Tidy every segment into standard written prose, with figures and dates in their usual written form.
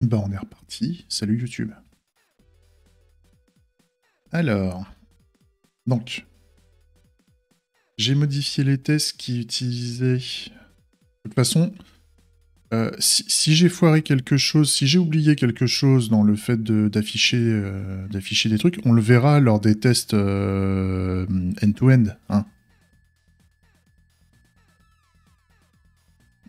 Bah on est reparti. Salut YouTube. Alors, donc, j'ai modifié les tests qui utilisaient... De toute façon, si j'ai foiré quelque chose, si j'ai oublié quelque chose dans le fait d'afficher des trucs, on le verra lors des tests end-to-end. Hein.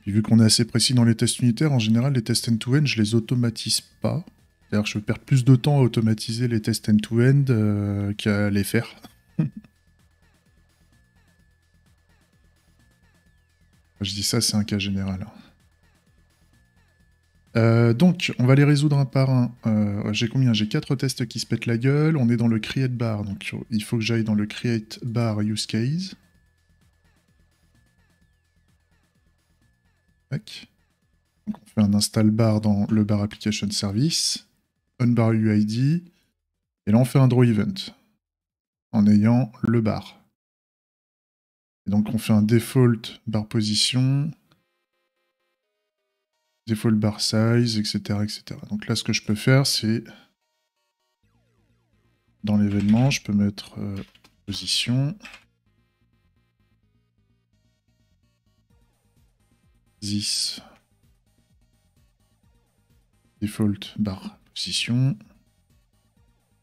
Puis vu qu'on est assez précis dans les tests unitaires, en général, les tests end-to-end, je les automatise pas. C'est-à-dire je perds plus de temps à automatiser les tests end-to-end qu'à les faire. Je dis ça, c'est un cas général. Donc, on va les résoudre un par un. J'ai combien? J'ai 4 tests qui se pètent la gueule. On est dans le create bar, donc il faut que j'aille dans le create bar use case. Tac. Donc, on fait un install bar dans le bar application service, unbar UID, et là on fait un draw event en ayant le bar. Et donc on fait un default bar position, default bar size, etc., etc. Donc là, ce que je peux faire, c'est dans l'événement, je peux mettre position, this, default bar position,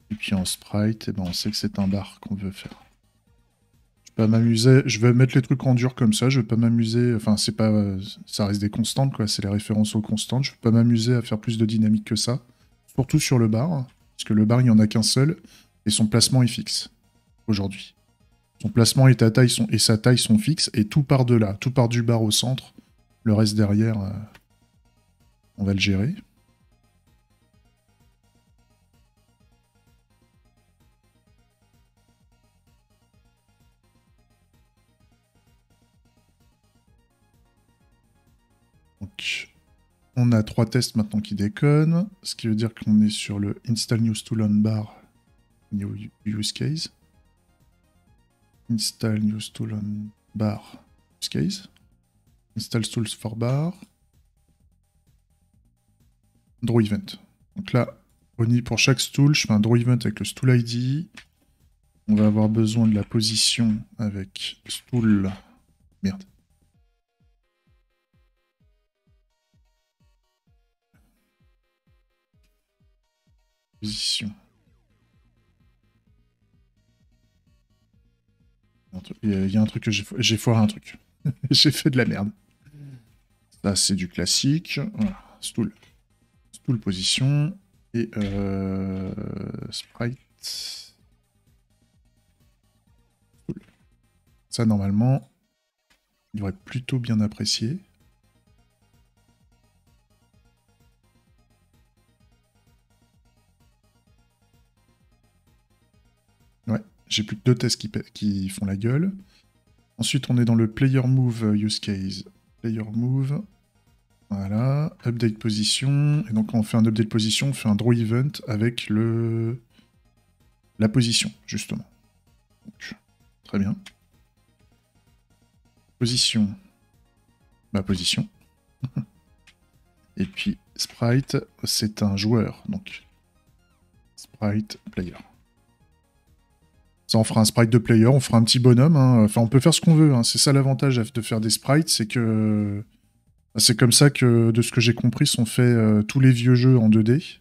et puis en sprite, eh ben, on sait que c'est un bar qu'on veut faire. Je vais pas m'amuser, je vais mettre les trucs en dur comme ça, je vais pas m'amuser, enfin c'est pas, ça reste des constantes quoi, c'est les références aux constantes, je vais pas m'amuser à faire plus de dynamique que ça, surtout sur le bar, parce que le bar il y en a qu'un seul, et son placement est fixe, aujourd'hui. Son placement et sa taille sont fixes, et tout part de là, tout part du bar au centre, le reste derrière, on va le gérer. Donc, on a 3 tests maintenant qui déconnent, ce qui veut dire qu'on est sur le install new tool on bar, new use case. Install new tool on bar, use case. Install tools for bar. Draw event. Donc là, pour chaque stool, je fais un draw event avec le stool ID. On va avoir besoin de la position avec stool. Merde. Position. Il y a un truc que j'ai foiré un truc. J'ai fait de la merde. Ça, c'est du classique. Voilà. Stool. Stool position. Et sprite. Stool. Ça, normalement, il devrait plutôt bien apprécier. Ouais, j'ai plus que 2 tests qui font la gueule. Ensuite, on est dans le player move use case. Player move. Voilà. Update position. Et donc, quand on fait un update position, on fait un draw event avec la position, justement. Donc, très bien. Position. Ma position. Et puis, sprite, c'est un joueur. Donc, sprite player. Ça, on fera un sprite de player, on fera un petit bonhomme. Hein. Enfin, on peut faire ce qu'on veut. Hein. C'est ça l'avantage de faire des sprites, c'est que c'est comme ça que, de ce que j'ai compris, sont faits tous les vieux jeux en 2D.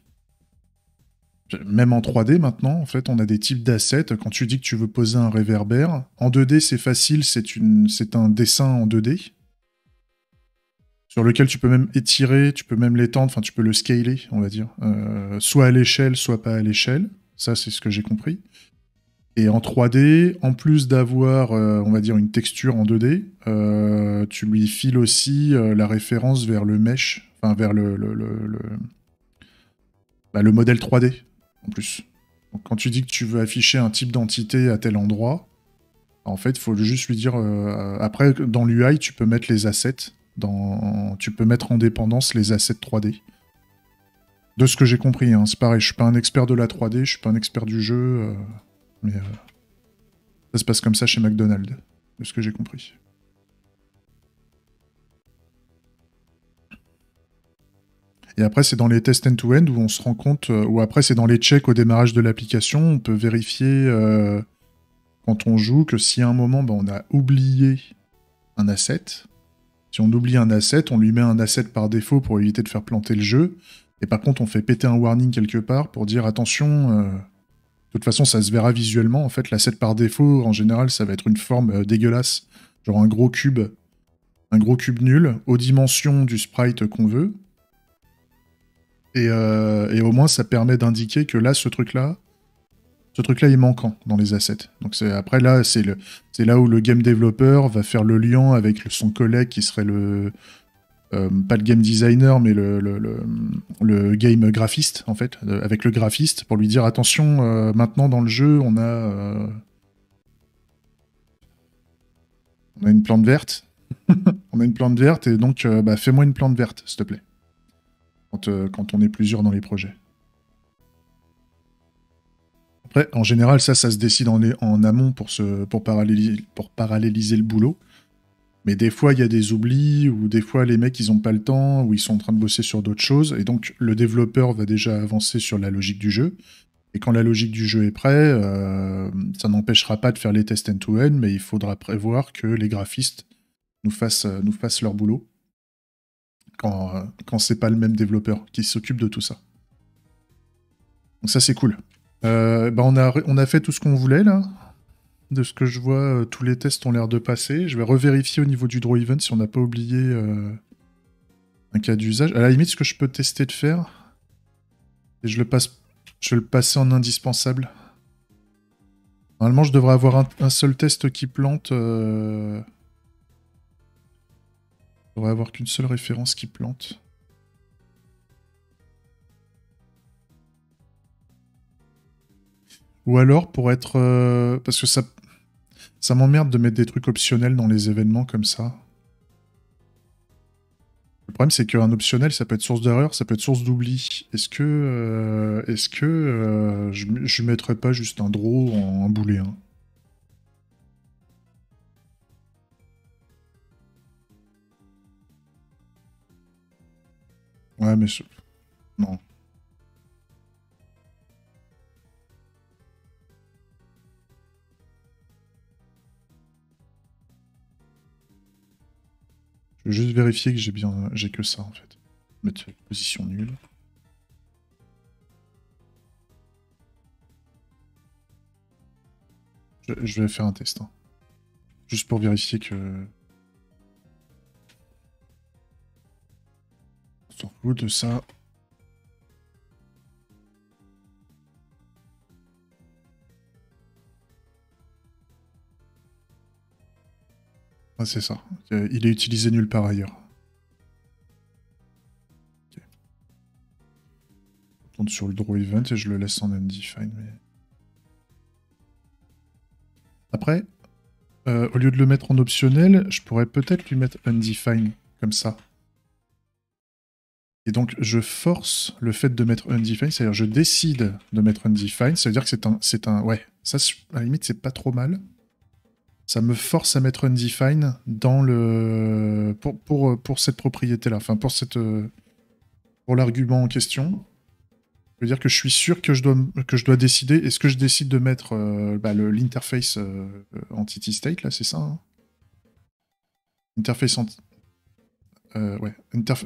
Même en 3D maintenant, en fait, on a des types d'assets. Quand tu dis que tu veux poser un réverbère, en 2D, c'est facile, c'est un dessin en 2D sur lequel tu peux même étirer, tu peux même l'étendre, enfin, tu peux le scaler, on va dire. Soit à l'échelle, soit pas à l'échelle. Ça, c'est ce que j'ai compris. Et en 3D, en plus d'avoir, on va dire, une texture en 2D, tu lui files aussi la référence vers le mesh, enfin vers le modèle 3D, en plus. Donc, quand tu dis que tu veux afficher un type d'entité à tel endroit, en fait, il faut juste lui dire... après, dans l'UI, tu peux mettre les assets, tu peux mettre en dépendance les assets 3D. De ce que j'ai compris, hein, c'est pareil, je suis pas un expert de la 3D, je suis pas un expert du jeu, mais ça se passe comme ça chez McDonald's, de ce que j'ai compris. Et après, c'est dans les tests end-to-end où on se rend compte, ou après, c'est dans les checks au démarrage de l'application, on peut vérifier quand on joue que si à un moment, on a oublié un asset, si on oublie un asset, on lui met un asset par défaut pour éviter de faire planter le jeu. Et par contre, on fait péter un warning quelque part pour dire attention, de toute façon, ça se verra visuellement. En fait, l'asset par défaut, en général, ça va être une forme dégueulasse, genre un gros cube nul, aux dimensions du sprite qu'on veut. Et au moins, ça permet d'indiquer que là, ce truc-là est manquant dans les assets. Donc après, là, c'est là où le game developer va faire le lien avec son collègue qui serait pas le game designer, mais le game graphiste, en fait, avec le graphiste, pour lui dire attention, maintenant dans le jeu, on a une plante verte. On a une plante verte, et donc fais-moi une plante verte, s'il te plaît. Quand on est plusieurs dans les projets. Après, en général, ça se décide en amont pour paralléliser le boulot. Mais des fois, il y a des oublis, ou des fois, les mecs, ils n'ont pas le temps, ou ils sont en train de bosser sur d'autres choses. Et donc, le développeur va déjà avancer sur la logique du jeu. Et quand la logique du jeu est prête, ça n'empêchera pas de faire les tests end-to-end, mais il faudra prévoir que les graphistes nous fassent leur boulot. Quand c'est pas le même développeur qui s'occupe de tout ça. Donc ça, c'est cool. On a fait tout ce qu'on voulait, là. De ce que je vois, tous les tests ont l'air de passer. Je vais revérifier au niveau du draw event si on n'a pas oublié un cas d'usage. À la limite, ce que je peux tester de faire, et je vais le passer en indispensable. Normalement, je devrais avoir un seul test qui plante. Je devrais avoir qu'une seule référence qui plante. Ou alors, pour être... parce que ça m'emmerde de mettre des trucs optionnels dans les événements comme ça. Le problème, c'est qu'un optionnel, ça peut être source d'erreur, ça peut être source d'oubli. Est-ce que je mettrais pas juste un draw en booléen? Ouais, mais... Non. Je vais juste vérifier que j'ai que ça, en fait. Mettre position nulle. Je vais faire un test. Hein. Juste pour vérifier que... On s'en fout de ça. Ah, c'est ça. Il est utilisé nulle part ailleurs. Okay. Je tourne sur le draw event et je le laisse en undefined. Mais... Après, au lieu de le mettre en optionnel, je pourrais peut-être lui mettre undefined, comme ça. Et donc, je force le fait de mettre undefined, c'est-à-dire je décide de mettre undefined, ça veut dire que c'est un... Ouais, ça, à la limite, c'est pas trop mal. Ça me force à mettre undefined dans le... pour cette propriété-là, enfin, pour l'argument en question. Ça veut dire que je suis sûr que je dois décider. Est-ce que je décide de mettre l'interface entity state, là, c'est ça hein Interface ouais.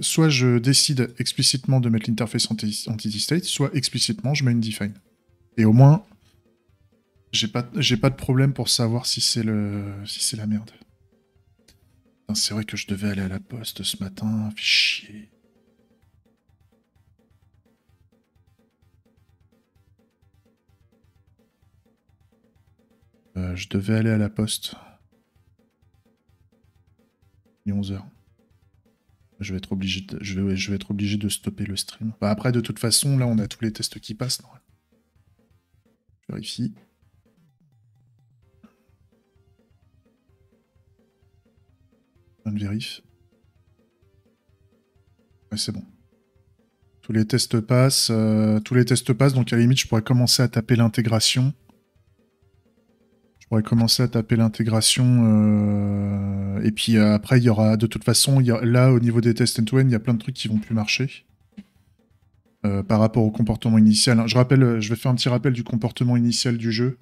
Soit je décide explicitement de mettre l'interface entity state, soit explicitement je mets une define. Et au moins, j'ai pas de problème pour savoir si c'est la merde. C'est vrai que je devais aller à la poste ce matin, fait chier. Je devais aller à la poste. Il est 11h. Je vais être obligé de stopper le stream. Bah après, de toute façon, là, on a tous les tests qui passent. Non je vérifie. Je vérifie. Ouais, c'est bon. Tous les tests passent. Donc à la limite, je pourrais commencer à taper l'intégration. Et puis après, il y aura, de toute façon, là, au niveau des tests end-to-end, il y a plein de trucs qui vont plus marcher. par rapport au comportement initial. Je vais faire un petit rappel du comportement initial du jeu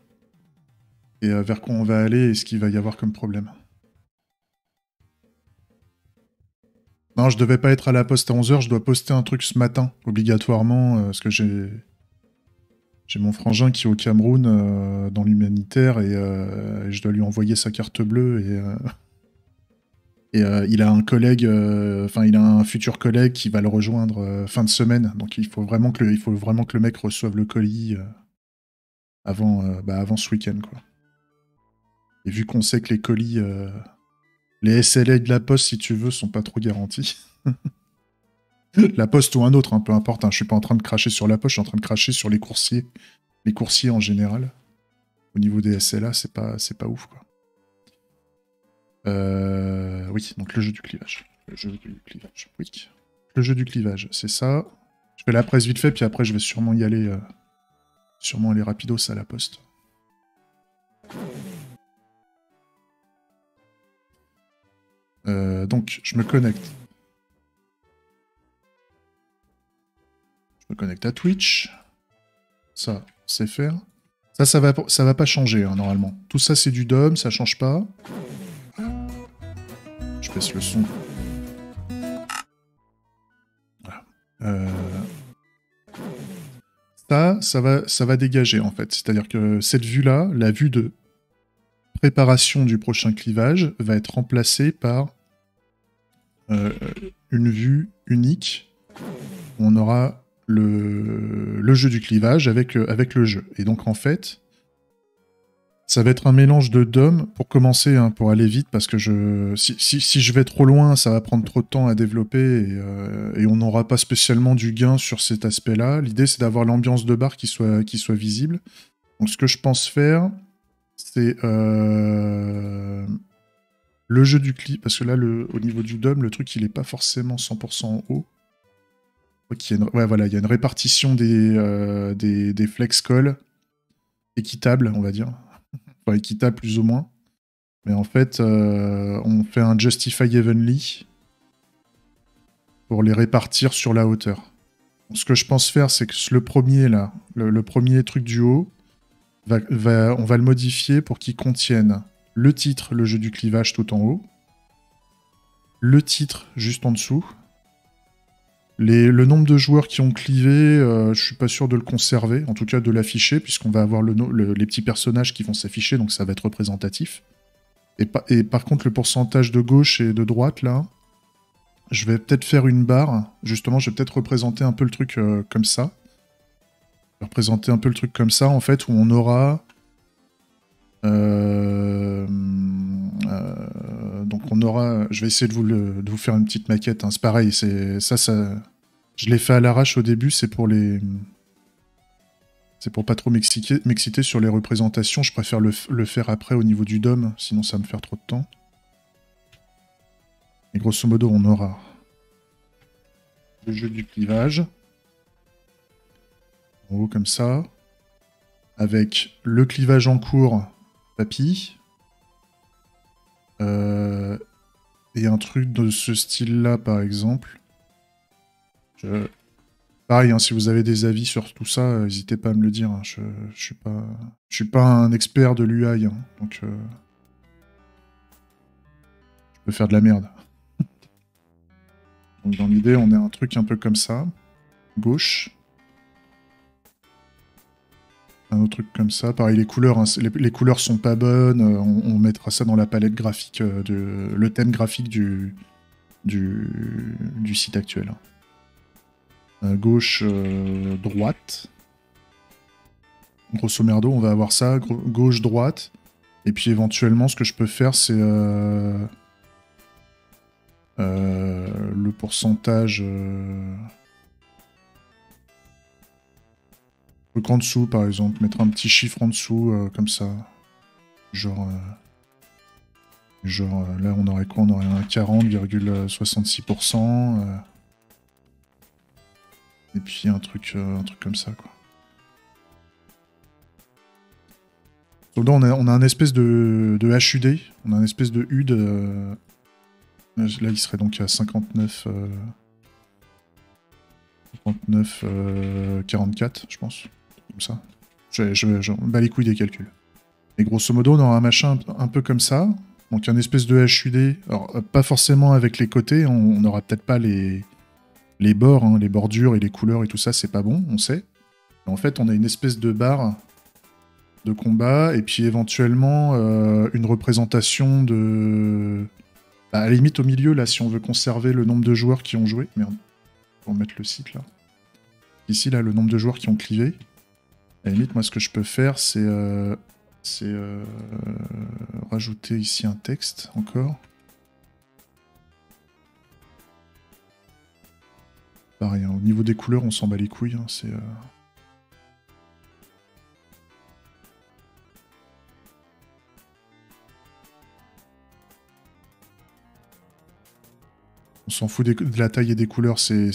et vers quoi on va aller et ce qu'il va y avoir comme problème. Non, je devais pas être à la poste à 11h, je dois poster un truc ce matin, obligatoirement, parce que j'ai mon frangin qui est au Cameroun dans l'humanitaire et je dois lui envoyer sa carte bleue et il a un collègue, il a un futur collègue qui va le rejoindre fin de semaine, donc il faut vraiment que le mec reçoive le colis avant ce week-end, quoi. Et vu qu'on sait que les colis, les SLA de la poste, si tu veux, sont pas trop garantis. La poste ou un autre, hein, peu importe. Hein, je suis pas en train de cracher sur la poste, je suis en train de cracher sur les coursiers. Les coursiers en général. Au niveau des SLA, c'est pas ouf, quoi. Oui, donc le jeu du clivage. Le jeu du clivage, oui. Le jeu du clivage, c'est ça. Je fais la presse vite fait, puis après je vais sûrement y aller... sûrement aller rapidos à la poste. Donc, je me connecte. Je me connecte à Twitch. Ça, c'est faire. Ça va pas changer, hein, normalement. Tout ça, c'est du DOM, ça change pas. Je baisse le son. Voilà. Ça va dégager, en fait. C'est-à-dire que cette vue-là, la vue de préparation du prochain clivage, va être remplacée par une vue unique. Où on aura le jeu du clivage avec le jeu. Et donc, en fait, ça va être un mélange de DOM pour commencer, hein, pour aller vite, parce que si je vais trop loin, ça va prendre trop de temps à développer et on n'aura pas spécialement du gain sur cet aspect-là. L'idée, c'est d'avoir l'ambiance de bar qui soit visible. Donc, ce que je pense faire, c'est le jeu du clip, parce que là, au niveau du DOM, le truc, il est pas forcément 100% haut. Ouais, voilà, il y a une répartition des flex calls équitable, on va dire. Enfin, équitable plus ou moins. Mais en fait, on fait un Justify Evenly pour les répartir sur la hauteur. Donc, ce que je pense faire, c'est que le premier, là, le premier truc du haut, on va le modifier pour qu'il contienne le titre, le jeu du clivage tout en haut, le titre juste en dessous, le nombre de joueurs qui ont clivé, je suis pas sûr de le conserver, en tout cas de l'afficher, puisqu'on va avoir les petits personnages qui vont s'afficher, donc ça va être représentatif. Et par contre, le pourcentage de gauche et de droite, là, je vais peut-être faire une barre. Justement, je vais peut-être représenter un peu le truc comme ça. Représenter un peu le truc comme ça, en fait, où on aura... donc on aura... Je vais essayer de vous faire une petite maquette. Hein. C'est pareil, ça... Je l'ai fait à l'arrache au début, c'est pour les... C'est pour pas trop m'exciter sur les représentations. Je préfère le faire après au niveau du DOM, sinon ça va me faire trop de temps. Et grosso modo, on aura le jeu du clivage. En haut, comme ça. Avec le clivage en cours, papy. Et un truc de ce style-là, par exemple. Pareil, hein, si vous avez des avis sur tout ça, n'hésitez pas à me le dire. Hein. Je suis pas un expert de l'UI, hein, donc je peux faire de la merde. Donc dans l'idée, on est un truc un peu comme ça. Gauche. Un autre truc comme ça. Pareil, les couleurs, hein, les couleurs sont pas bonnes. On mettra ça dans la palette graphique, le thème graphique du site actuel. Gauche, droite. Grosso merdo, on va avoir ça, gauche, droite. Et puis éventuellement, ce que je peux faire, c'est le pourcentage... truc en dessous, par exemple. Mettre un petit chiffre en dessous, comme ça. Genre, là, on aurait quoi? On aurait un 40,66%. Et puis un truc comme ça, quoi. Donc là, on a un espèce de HUD. On a un espèce de HUD. Là, il serait donc à 59. 39, 44, je pense. Comme ça. Je bats les couilles des calculs. Et grosso modo, on aura un machin un peu comme ça. Donc un espèce de HUD. Alors, pas forcément avec les côtés. On n'aura peut-être pas les bords, hein, les bordures et les couleurs et tout ça, c'est pas bon, on sait. Mais en fait, on a une espèce de barre de combat, et puis éventuellement une représentation de... Bah, à la limite, au milieu, là, si on veut conserver le nombre de joueurs qui ont joué... Merde, on va mettre le site, là. Ici, là, le nombre de joueurs qui ont clivé. À la limite, moi, ce que je peux faire, c'est rajouter ici un texte, encore. Pareil, hein, au niveau des couleurs, on s'en bat les couilles, hein, c'est... On s'en fout de la taille et des couleurs, c'est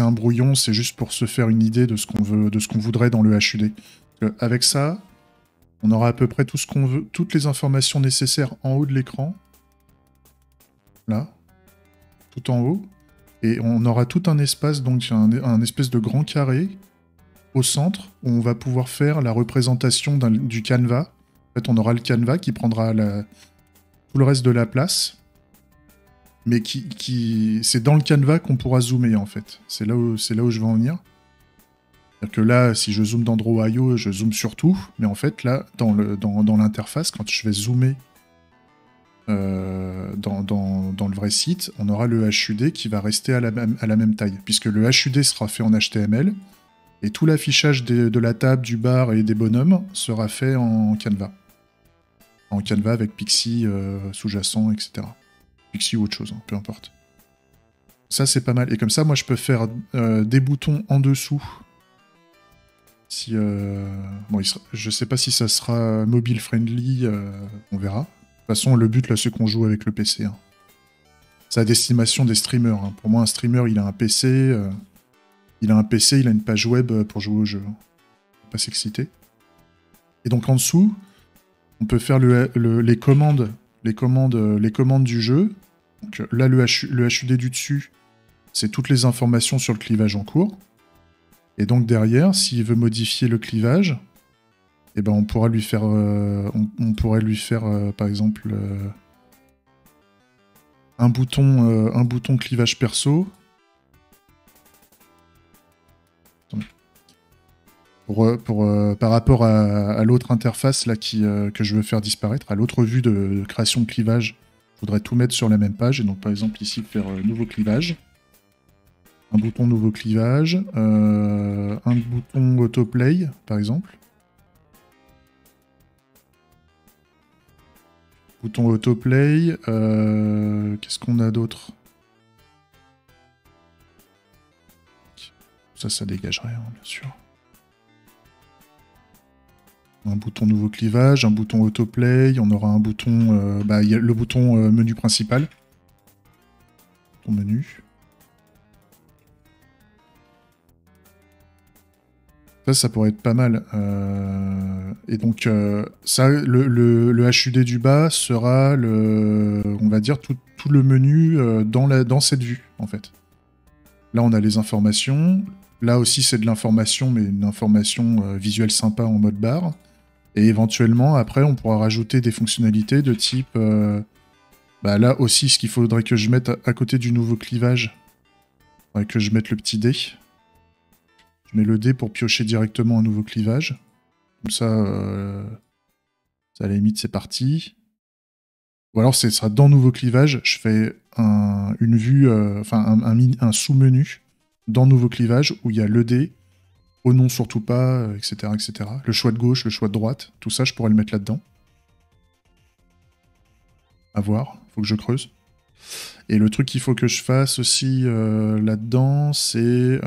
un brouillon, c'est juste pour se faire une idée de ce qu'on veut, de ce qu'on voudrait dans le HUD. Avec ça, on aura à peu près tout ce qu'on veut, toutes les informations nécessaires en haut de l'écran. Là. Tout en haut. Et on aura tout un espace, donc un espèce de grand carré au centre, où on va pouvoir faire la représentation du canevas. En fait, on aura le canevas qui prendra tout le reste de la place. Mais c'est dans le canevas qu'on pourra zoomer, en fait. C'est là où je vais en venir. C'est-à-dire que là, si je zoome dans Draw.io, je zoome sur tout. Mais en fait, là, dans l'interface, quand je vais zoomer dans le vrai site, on aura le HUD qui va rester à la même taille. Puisque le HUD sera fait en HTML. Et tout l'affichage de la table, du bar et des bonhommes sera fait en canevas. En canevas avec Pixie sous-jacent, etc. Pixie ou autre chose, hein, peu importe. Ça, c'est pas mal. Et comme ça, moi, je peux faire des boutons en dessous. Si, bon, je sais pas si ça sera mobile friendly, on verra. De toute façon, le but, là, c'est qu'on joue avec le PC. Hein. C'est à destination des streamers. Hein. Pour moi, un streamer, il a un PC. Il a une page web pour jouer au jeu. Hein. Faut pas s'exciter. Et donc, en dessous, on peut faire les commandes du jeu. Donc là, le HUD du dessus, c'est toutes les informations sur le clivage en cours. Et donc derrière, s'il veut modifier le clivage, eh ben on pourra lui faire, par exemple, un bouton clivage perso. Par rapport à l'autre interface là que je veux faire disparaître, à l'autre vue de création de clivage, je voudrais tout mettre sur la même page. Et donc par exemple ici faire nouveau clivage, un bouton nouveau clivage, un bouton autoplay par exemple, bouton autoplay, qu'est-ce qu'on a d'autre? Ça dégagerait hein, bien sûr. Un bouton nouveau clivage, un bouton autoplay, on aura un bouton... il y a le bouton menu principal. Ton menu. Ça pourrait être pas mal. Et donc, ça, le HUD du bas sera, on va dire, tout le menu dans cette vue, en fait. Là, on a les informations. Là aussi, c'est de l'information, mais une information visuelle sympa en mode barre. Et éventuellement, après, on pourra rajouter des fonctionnalités de type... là aussi, ce qu'il faudrait que je mette à côté du nouveau clivage, il faudrait que je mette le petit dé. Je mets le dé pour piocher directement un nouveau clivage. Comme ça, à la limite, c'est parti. Ou alors, ce sera dans nouveau clivage, je fais une vue, un sous-menu dans nouveau clivage où il y a le dé, au nom surtout pas, etc., etc. Le choix de gauche, le choix de droite, tout ça, je pourrais le mettre là-dedans. À voir, faut que je creuse. Et le truc qu'il faut que je fasse aussi là-dedans, c'est...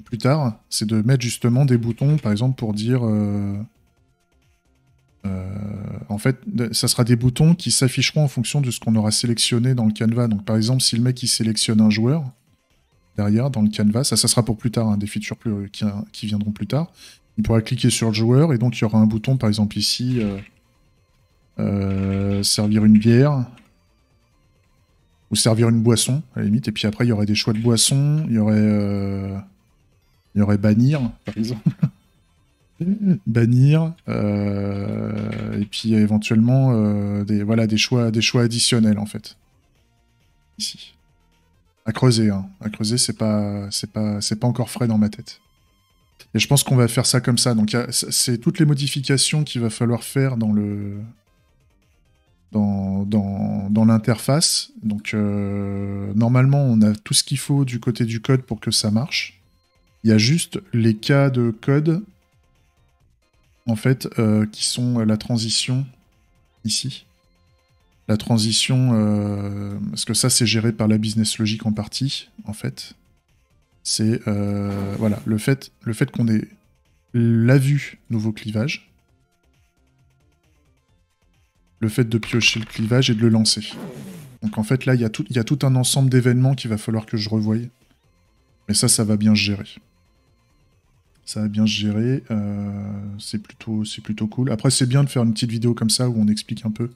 plus tard, c'est de mettre justement des boutons, par exemple, pour dire... en fait, ça sera des boutons qui s'afficheront en fonction de ce qu'on aura sélectionné dans le canevas. Donc par exemple, si le mec il sélectionne un joueur, derrière, dans le canevas, ça sera pour plus tard, hein, des features qui viendront plus tard, il pourra cliquer sur le joueur, et donc il y aura un bouton, par exemple ici, servir une bière. Ou servir une boisson, à la limite. Et puis après, il y aurait des choix de boissons. Il y aurait bannir, par exemple. Bannir. Et puis éventuellement, des choix additionnels, en fait. Ici. À creuser, hein. À creuser, c'est pas encore frais dans ma tête. Et je pense qu'on va faire ça comme ça. Donc c'est toutes les modifications qu'il va falloir faire dans l'interface. Donc normalement, on a tout ce qu'il faut du côté du code pour que ça marche. Il y a juste les cas de code, en fait, qui sont la transition ici. La transition, parce que ça, c'est géré par la business logic en partie, en fait. C'est voilà, le fait qu'on ait la vue nouveau clivage, le fait de piocher le clivage et de le lancer. Donc en fait là il y a tout un ensemble d'événements qu'il va falloir que je revoie. Mais ça va bien se gérer. Ça va bien se gérer, c'est plutôt cool. Après c'est bien de faire une petite vidéo comme ça où on explique un peu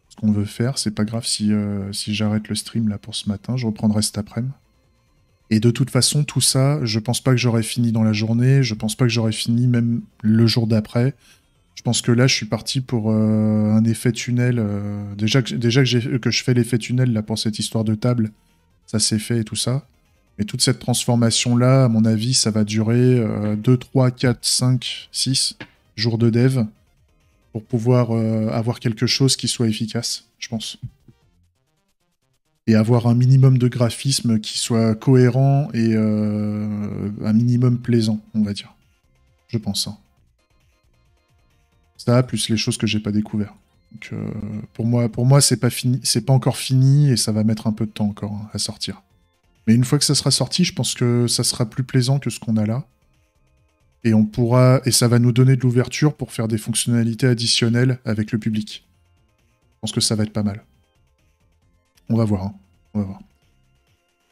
ce qu'on veut faire. C'est pas grave si j'arrête le stream là pour ce matin, je reprendrai cet après-midi. Et de toute façon, tout ça, je pense pas que j'aurais fini dans la journée, je pense pas que j'aurais fini même le jour d'après. Je pense que là, je suis parti pour un effet tunnel. Déjà que je fais l'effet tunnel là pour cette histoire de table, ça s'est fait et tout ça. Mais toute cette transformation-là, à mon avis, ça va durer 2, 3, 4, 5, 6 jours de dev pour pouvoir avoir quelque chose qui soit efficace, je pense. Et avoir un minimum de graphisme qui soit cohérent et un minimum plaisant, on va dire. Je pense. Hein. Ça, plus les choses que j'ai pas découvert. Donc, pour moi, c'est pas fini, c'est pas encore fini et ça va mettre un peu de temps encore hein, à sortir. Mais une fois que ça sera sorti, je pense que ça sera plus plaisant que ce qu'on a là. Et ça va nous donner de l'ouverture pour faire des fonctionnalités additionnelles avec le public. Je pense que ça va être pas mal. On va voir. Hein. On va voir.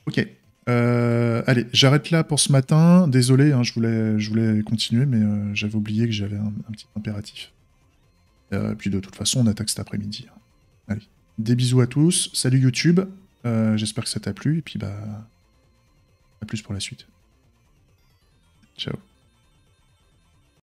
Ok. Allez, j'arrête là pour ce matin. Désolé, hein, je voulais continuer, mais j'avais oublié que j'avais un petit impératif. Puis de toute façon, on attaque cet après-midi. Allez, des bisous à tous. Salut YouTube. J'espère que ça t'a plu. Et puis, bah, à plus pour la suite. Ciao.